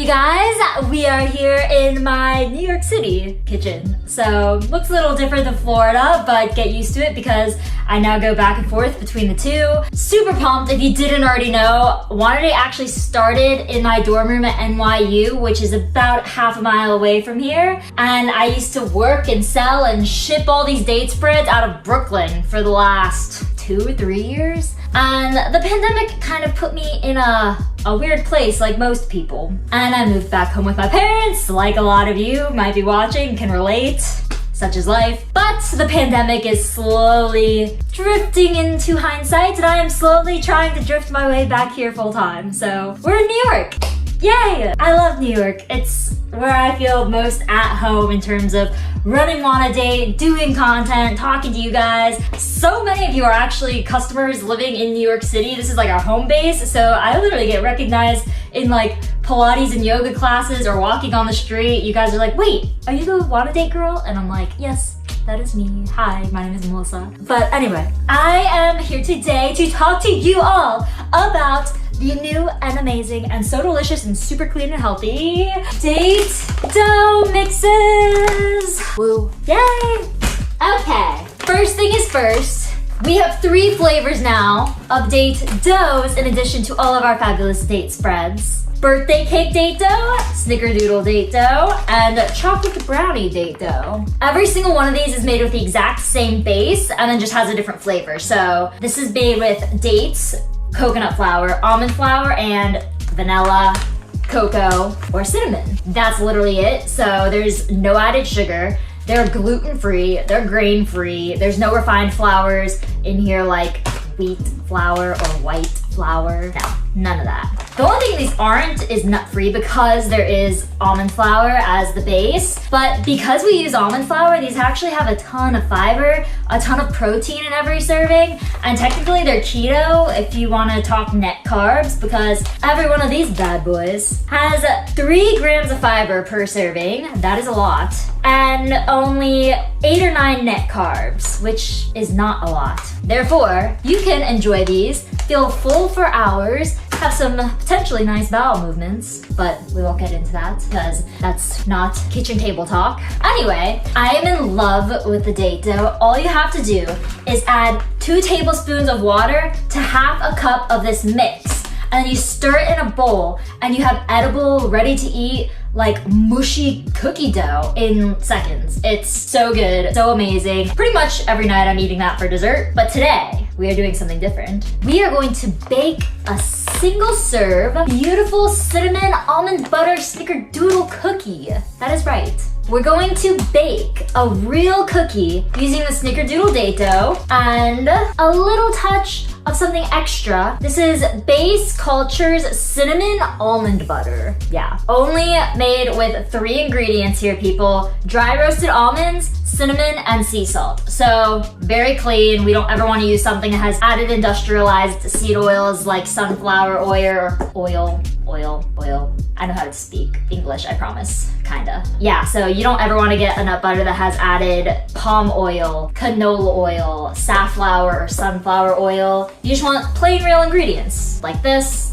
guys, we are here in my New York City kitchen. So looks a little different than Florida, but get used to it because I now go back and forth between the two. Super pumped. If you didn't already know, Wanna Date actually started in my dorm room at NYU, which is about half a mile away from here. And I used to work and sell and ship all these date spreads out of Brooklyn for the last 2 or 3 years. And the pandemic kind of put me in a weird place like most people. And I moved back home with my parents, like a lot of you might be watching, can relate. Such is life. But the pandemic is slowly drifting into hindsight, and I am slowly trying to drift my way back here full time. So we're in New York. Yay! I love New York. It's where I feel most at home in terms of running Wanna Date, doing content, talking to you guys. So many of you are actually customers living in New York City. This is like our home base, so I literally get recognized in like Pilates and yoga classes or walking on the street. You guys are like, wait, are you the Wanna Date girl? And I'm like, yes, that is me. Hi, my name is Melissa. But anyway, I am here today to talk to you all about the new and amazing and so delicious and super clean and healthy date dough mixes. Woo. Yay! Okay, first thing is first. We have 3 flavors now of date doughs in addition to all of our fabulous date spreads. Birthday cake date dough, snickerdoodle date dough, and chocolate brownie date dough. Every single one of these is made with the exact same base and then just has a different flavor. So this is made with dates, coconut flour, almond flour, and vanilla, cocoa, or cinnamon. That's literally it. So there's no added sugar. They're gluten-free, they're grain-free. There's no refined flours in here like wheat flour or white flour. No, none of that. The only thing these aren't is nut-free because there is almond flour as the base. But because we use almond flour, these actually have a ton of fiber, a ton of protein in every serving, and technically they're keto if you want to talk net carbs, because every one of these bad boys has 3 grams of fiber per serving. That is a lot. And only 8 or 9 net carbs, which is not a lot. Therefore, you can enjoy these, feel full for hours, have some potentially nice bowel movements, but we won't get into that because that's not kitchen table talk. Anyway, I am in love with the date dough. All you have to do is add 2 tablespoons of water to half a cup of this mix, and then you stir it in a bowl, and you have edible, ready to eat, like mushy cookie dough in seconds. It's so good, so amazing. Pretty much every night I'm eating that for dessert, but today we are doing something different. We are going to bake a single serve, beautiful cinnamon almond butter snickerdoodle cookie. That is right. We're going to bake a real cookie using the snickerdoodle date dough and a little touch of something extra. This is Base Culture's cinnamon almond butter. Yeah, only made with 3 ingredients here, people. Dry roasted almonds, cinnamon, and sea salt. So very clean. We don't ever want to use something that has added industrialized seed oils like sunflower oil. I know how to speak English, I promise, kinda. Yeah, so you don't ever want to get a nut butter that has added palm oil, canola oil, safflower or sunflower oil. You just want plain real ingredients, like this,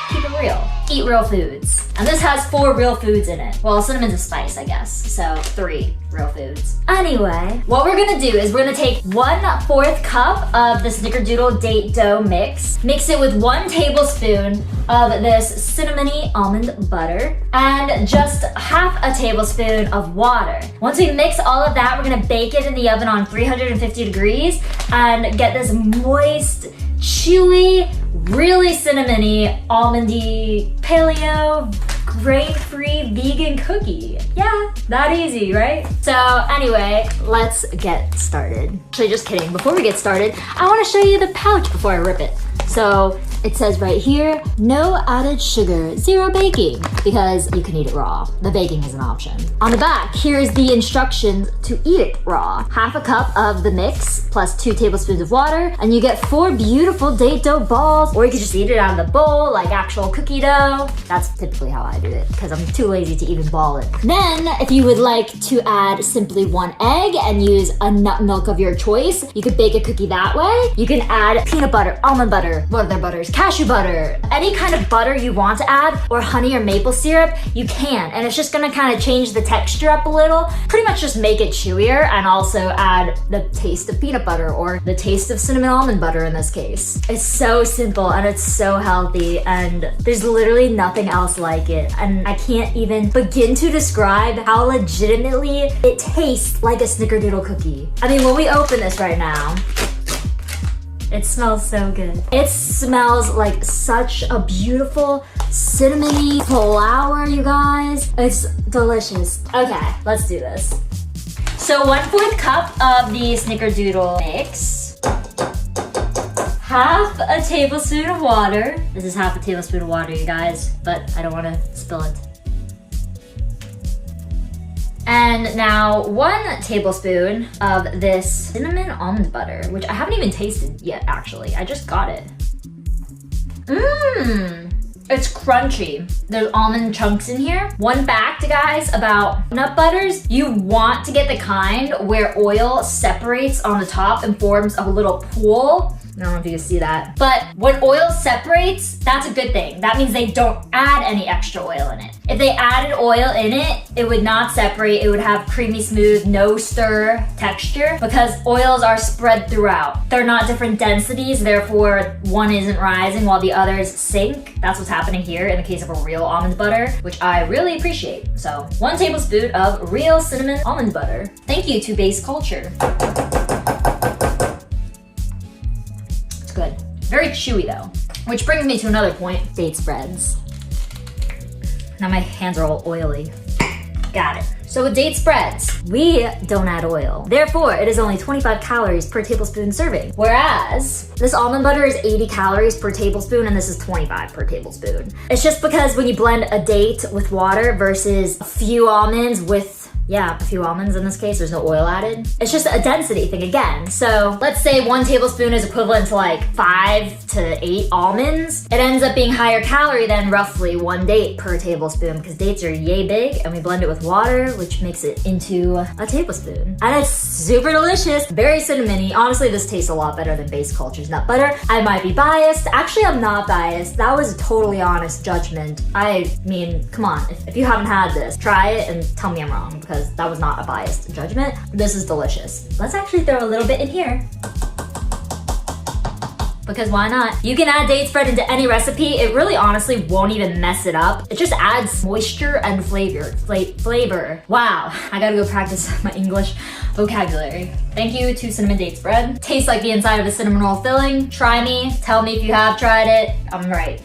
keep it real. Eat real foods. And this has 4 real foods in it. Well, cinnamon's a spice, I guess, so 3 real foods. Anyway, what we're gonna do is we're gonna take 1/4 cup of the snickerdoodle date dough mix it with 1 tablespoon of this cinnamony almond butter, and just half a tablespoon of water. Once we mix all of that, we're gonna bake it in the oven on 350 degrees and get this moist, chewy, really cinnamony, almondy, paleo, grain-free vegan cookie. Yeah, that easy, right? So anyway, let's get started. Actually, just kidding. Before we get started, I want to show you the pouch before I rip it. So it says right here, no added sugar, 0 baking, because you can eat it raw. The baking is an option. On the back, here's the instructions to eat it raw. Half a cup of the mix plus 2 tablespoons of water, and you get 4 beautiful date dough balls, or you could just eat it out of the bowl like actual cookie dough. That's typically how I do it because I'm too lazy to even ball it. Then, if you would like to add simply 1 egg and use a nut milk of your choice, you could bake a cookie that way. You can add peanut butter, almond butter, what other butters? cashew butter, any kind of butter you want to add, or honey or maple syrup, you can. And it's just gonna kind of change the texture up a little. Pretty much just make it chewier and also add the taste of peanut butter or the taste of cinnamon almond butter in this case. It's so simple and it's so healthy and there's literally nothing else like it. And I can't even begin to describe how legitimately it tastes like a snickerdoodle cookie. I mean, when we open this right now, it smells so good. It smells like such a beautiful cinnamony flour, you guys. It's delicious. Okay, let's do this. So 1/4 cup of the snickerdoodle mix. Half a tablespoon of water. This is half a tablespoon of water, you guys, but I don't want to spill it. And now 1 tablespoon of this cinnamon almond butter, which I haven't even tasted yet, actually. I just got it. It's crunchy. There's almond chunks in here. 1 fact, guys, about nut butters, you want to get the kind where oil separates on the top and forms a little pool. I don't know if you can see that. But when oil separates, that's a good thing. That means they don't add any extra oil in it. If they added oil in it, it would not separate. It would have creamy, smooth, no stir texture because oils are spread throughout. They're not different densities, therefore one isn't rising while the others sink. That's what's happening here in the case of a real almond butter, which I really appreciate. So 1 tablespoon of real cinnamon almond butter. Thank you to Base Culture. Good. Very chewy though. Which brings me to another point, date spreads. Now my hands are all oily. Got it. So with date spreads, we don't add oil. Therefore, it is only 25 calories per tablespoon serving. Whereas this almond butter is 80 calories per tablespoon and this is 25 per tablespoon. It's just because when you blend a date with water versus a few almonds with a few almonds in this case, there's no oil added. It's just a density thing again. So let's say 1 tablespoon is equivalent to like 5 to 8 almonds. It ends up being higher calorie than roughly 1 date per tablespoon because dates are yay big and we blend it with water, which makes it into a tablespoon. And it's super delicious, very cinnamony. Honestly, this tastes a lot better than Base Culture's nut butter. I might be biased. Actually, I'm not biased. That was a totally honest judgment. I mean, come on, if you haven't had this, try it and tell me I'm wrong because that was not a biased judgment. This is delicious. Let's actually throw a little bit in here. Because why not? You can add date spread into any recipe. It really honestly won't even mess it up. It just adds moisture and flavor. Wow, I gotta go practice my English vocabulary. Thank you to cinnamon date spread. Tastes like the inside of a cinnamon roll filling. Try me, tell me if you have tried it. I'm right.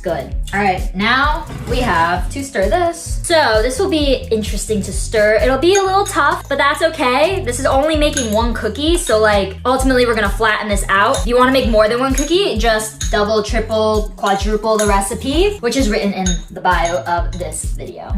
Good. All right, now we have to stir this. So this will be interesting to stir. It'll be a little tough, but that's okay. This is only making 1 cookie, so like ultimately we're gonna flatten this out. If you wanna make more than 1 cookie, just double, triple, quadruple the recipe, which is written in the bio of this video.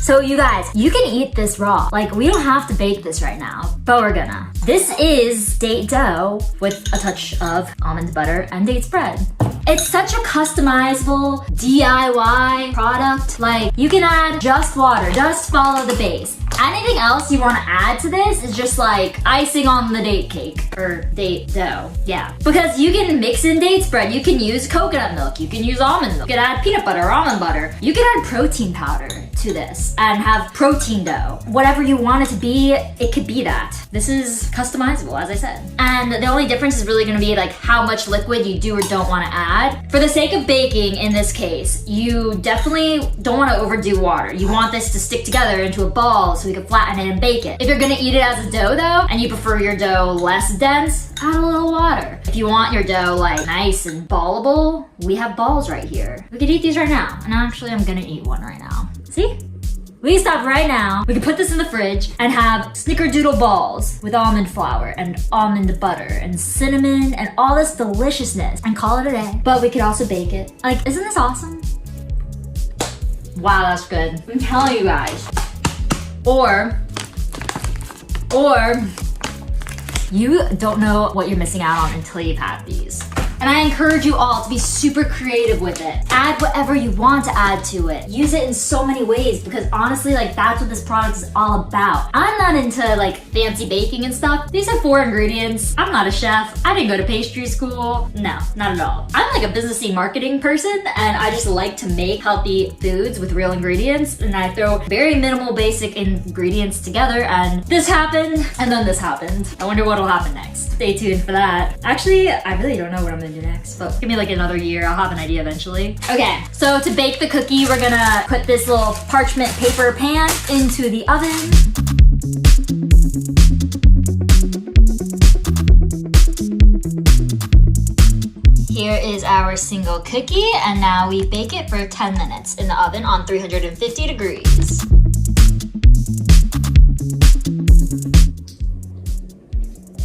So you guys, you can eat this raw. Like, we don't have to bake this right now, but we're gonna. This is date dough with a touch of almond butter and date spread. It's such a customizable DIY product. Like, you can add just water, just follow the base. Anything else you want to add to this is just like icing on the date cake or date dough. Yeah, because you can mix in date spread. You can use coconut milk. You can use almond milk. You can add peanut butter or almond butter. You can add protein powder to this and have protein dough. Whatever you want it to be, it could be that. This is customizable, as I said. And the only difference is really going to be like how much liquid you do or don't want to add. For the sake of baking, in this case, you definitely don't want to overdo water. You want this to stick together into a ball so we can flatten it and bake it. If you're gonna eat it as a dough though, and you prefer your dough less dense, add a little water. If you want your dough like nice and ballable, we have balls right here. We could eat these right now. And actually I'm gonna eat one right now. See? We can stop right now. We can put this in the fridge and have snickerdoodle balls with almond flour and almond butter and cinnamon and all this deliciousness and call it a day. But we could also bake it. Like, isn't this awesome? Wow, that's good. I'm telling you guys. Or you don't know what you're missing out on until you've had these. And I encourage you all to be super creative with it. Add whatever you want to add to it. Use it in so many ways because honestly, like that's what this product is all about. I'm not into like fancy baking and stuff. These are 4 ingredients. I'm not a chef. I didn't go to pastry school. No, not at all. I'm like a businessy marketing person and I just like to make healthy foods with real ingredients and I throw very minimal basic ingredients together and this happened and then this happened. I wonder what'll happen next. Stay tuned for that. Actually, I really don't know what I'm gonna do next, but give me like another year. I'll have an idea eventually. Okay, so to bake the cookie, we're gonna put this little parchment paper pan into the oven. Here is our single cookie, and now we bake it for 10 minutes in the oven on 350 degrees.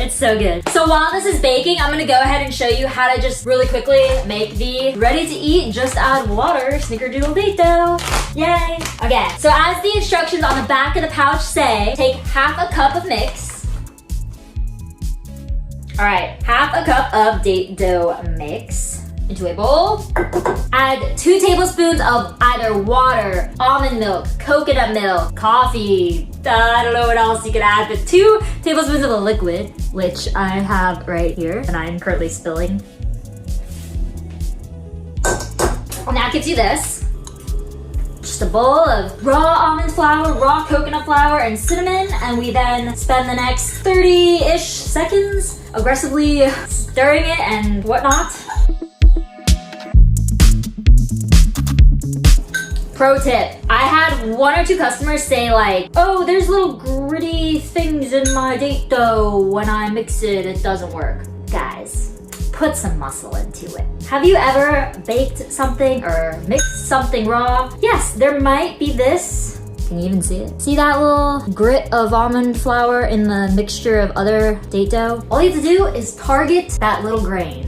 It's so good. So while this is baking, I'm gonna go ahead and show you how to just really quickly make the ready to eat, just add water, snickerdoodle date dough. Yay. Okay, so as the instructions on the back of the pouch say, take half a cup of mix. All right, half a cup of date dough mix into a bowl. Add 2 tablespoons of either water, almond milk, coconut milk, coffee. I don't know what else you could add, but 2 tablespoons of a liquid, which I have right here, and I'm currently spilling. And that gives you this. Just a bowl of raw almond flour, raw coconut flour, and cinnamon, and we then spend the next 30-ish seconds aggressively stirring it and whatnot. Pro tip, I had 1 or 2 customers say like, oh, there's little gritty things in my date dough. When I mix it, it doesn't work. Guys, put some muscle into it. Have you ever baked something or mixed something raw? Yes, there might be this. Can you even see it? See that little grit of almond flour in the mixture of other date dough? All you have to do is target that little grain.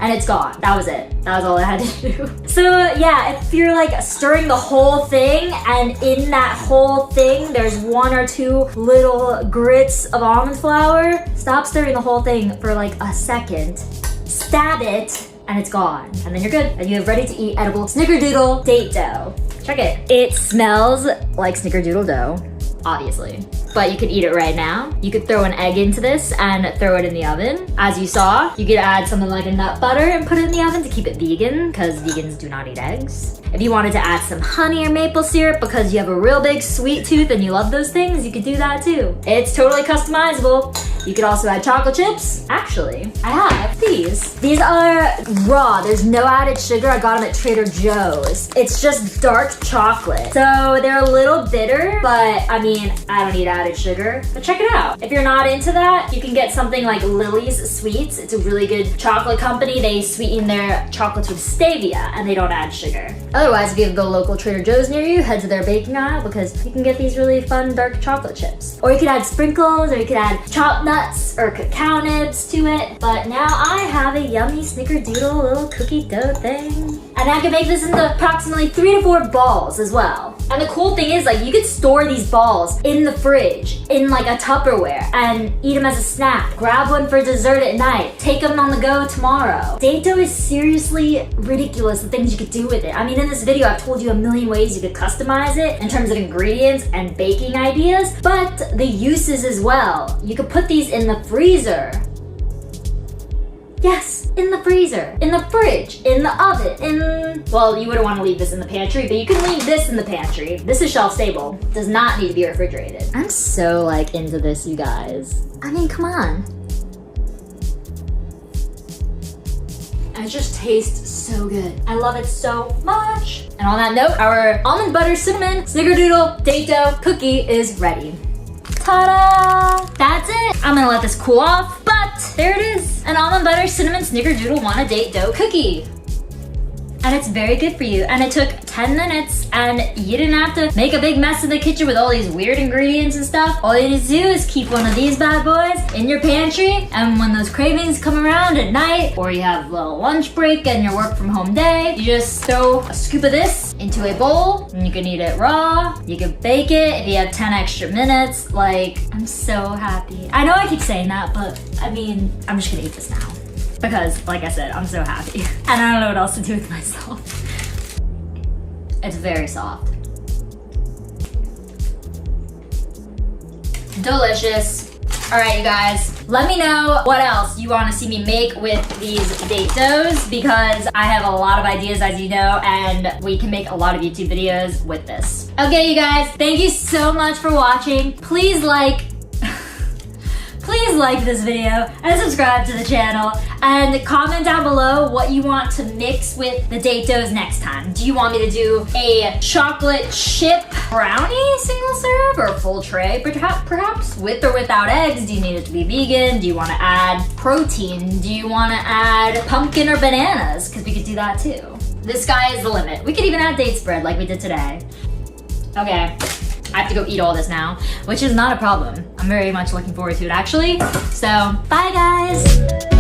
And it's gone. That was it. That was all I had to do. So yeah, if you're like stirring the whole thing and in that whole thing, there's 1 or 2 little grits of almond flour, stop stirring the whole thing for like a second, stab it, and it's gone. And then you're good. And you have ready to eat edible snickerdoodle date dough. Check it. It smells like snickerdoodle dough, obviously. But you could eat it right now. You could throw an egg into this and throw it in the oven. As you saw, you could add something like a nut butter and put it in the oven to keep it vegan, because vegans do not eat eggs. If you wanted to add some honey or maple syrup because you have a real big sweet tooth and you love those things, you could do that too. It's totally customizable. You could also add chocolate chips. Actually, I have these. These are raw. There's no added sugar. I got them at Trader Joe's. It's just dark chocolate. So they're a little bitter, but I mean, I don't eat added sugar. But check it out. If you're not into that, you can get something like Lily's Sweets. It's a really good chocolate company. They sweeten their chocolates with stevia and they don't add sugar. Otherwise, if you have the local Trader Joe's near you, head to their baking aisle because you can get these really fun dark chocolate chips. Or you could add sprinkles, or you could add chopped nuts or cacao nibs to it. But now I have a yummy snickerdoodle little cookie dough thing. And I can make this into approximately 3 to 4 balls as well. And the cool thing is, like, you could store these balls in the fridge in like a Tupperware and eat them as a snack. Grab one for dessert at night. Take them on the go tomorrow. Date dough is seriously ridiculous, the things you could do with it. I mean, in this video, I've told you a million ways you could customize it in terms of ingredients and baking ideas, but the uses as well. You could put these in the freezer. Yes, in the freezer, in the fridge, in the oven, well, you wouldn't want to leave this in the pantry, but you can leave this in the pantry. This is shelf stable. Does not need to be refrigerated. I'm so like into this, you guys. I mean, come on. And it just tastes so good. I love it so much. And on that note, our almond butter cinnamon snickerdoodle date dough cookie is ready. Ta-da! That's it. I'm gonna let this cool off, but there it is. An almond butter cinnamon snickerdoodle wanna date dough cookie. And it's very good for you. And it took 10 minutes and you didn't have to make a big mess in the kitchen with all these weird ingredients and stuff. All you need to do is keep one of these bad boys in your pantry, and when those cravings come around at night, or you have a little lunch break and your work from home day, you just throw a scoop of this into a bowl and you can eat it raw. You can bake it if you have 10 extra minutes. Like, I'm so happy. I know I keep saying that, but I mean, I'm just gonna eat this now. because, like I said, I'm so happy. And I don't know what else to do with myself. It's very soft. Delicious. All right, you guys, let me know what else you want to see me make with these date doughs, because I have a lot of ideas, as you know, and we can make a lot of YouTube videos with this. Okay, you guys, thank you so much for watching. Please like this video and subscribe to the channel, and comment down below what you want to mix with the date doughs next time. Do you want me to do a chocolate chip brownie single serve or full tray perhaps with or without eggs? Do you need it to be vegan? Do you want to add protein? Do you want to add pumpkin or bananas? Because we could do that too. The sky is the limit. We could even add date spread like we did today. Okay. I have to go eat all this now, which is not a problem. I'm very much looking forward to it, actually. So, bye guys.